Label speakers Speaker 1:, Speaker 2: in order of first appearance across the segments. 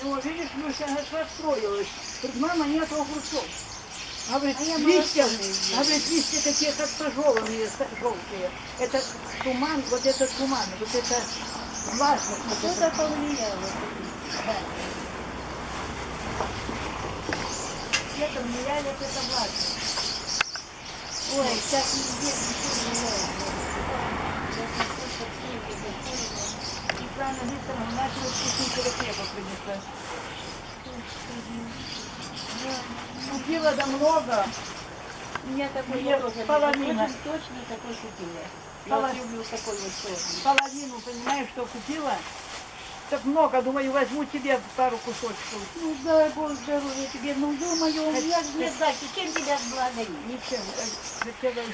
Speaker 1: Ну, видишь, Люся расстроилась. Говорит, мама, нет огурцов. Говорит, листья такие, как пожеванные, желтые. Это туман, вот это туман, вот это влажность. Вот
Speaker 2: Что-то повлияло.
Speaker 1: Да. Это влияет, это влажность.
Speaker 2: Ой, сейчас везде ничего не
Speaker 1: И правильно Викторовна начала вкусненького хлеба принесла. Купила да много.
Speaker 2: У меня такой
Speaker 1: Мне
Speaker 2: тоже
Speaker 1: половина.
Speaker 2: точно такой купила. Я
Speaker 1: Половина.
Speaker 2: люблю такой вот черный.
Speaker 1: Половину, понимаешь, что купила? Так много, думаю, возьму тебе пару кусочков.
Speaker 2: Ну, дай Бог здоровья тебе. Ну, думаю, у меня же нет дачи. Чем тебя благодарить?
Speaker 1: Ничем. Хотела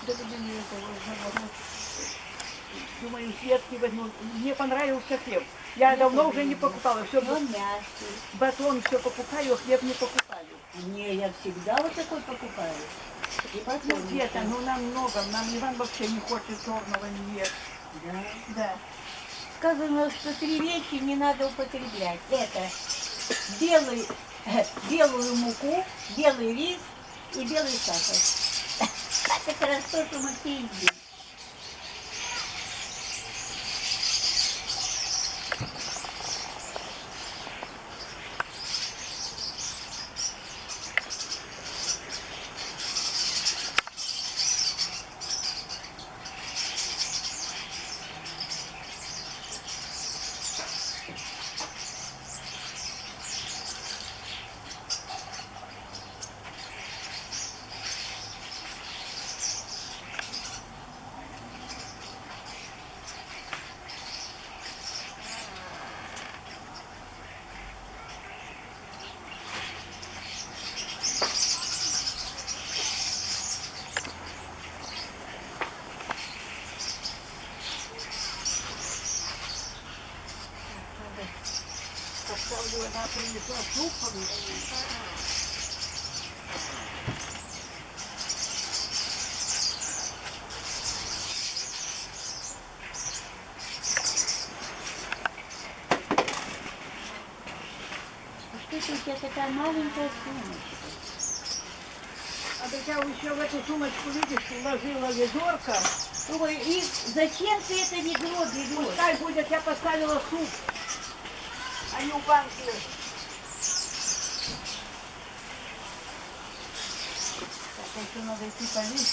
Speaker 1: до любимого этого. Думаю, светки возьму. Мне понравился хлеб. Я давно уже не покупала. Все,
Speaker 2: Он мягкий.
Speaker 1: батон все покупаю, а хлеб не покупаю.
Speaker 2: Не, я всегда вот такой покупаю. И
Speaker 1: Ну,
Speaker 2: потом.
Speaker 1: где-то, ну нам много. Нам Иван вообще не хочет черного, не ест.
Speaker 2: Да.
Speaker 1: Да.
Speaker 2: Сказано, что 3 вещи не надо употреблять. Это белую муку, белый рис и белый сахар. Это как раз то, что мы все едим.
Speaker 1: Поставлю, она принесла суп.
Speaker 2: Что это у тебя такая маленькая сумочка?
Speaker 1: А так я еще в эту сумочку, видишь, вложила ведерко.
Speaker 2: Ой, и зачем ты это ведро берешь?
Speaker 1: Пускай будет, я поставила суп. Они у банки. Так, еще надо идти полить.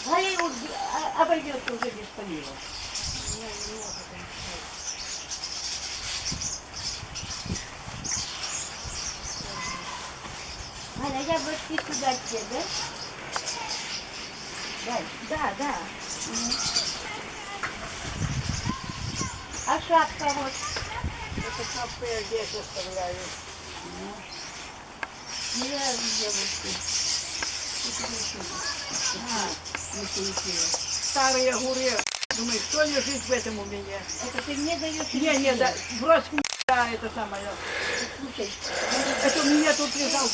Speaker 2: Галя обойдется уже без полива. Галя, яблочки сюда тебе, да?
Speaker 1: Да, да.
Speaker 2: А шапка вот.
Speaker 1: Это шапку я здесь оставляю.
Speaker 2: Не девушки.
Speaker 1: Старые огурец. Думаю, что лежит в этом у меня?
Speaker 2: Это ты мне даешь?
Speaker 1: Не, да, брось мне, да, это самое.
Speaker 2: Слушай,
Speaker 1: Это у меня тут лежал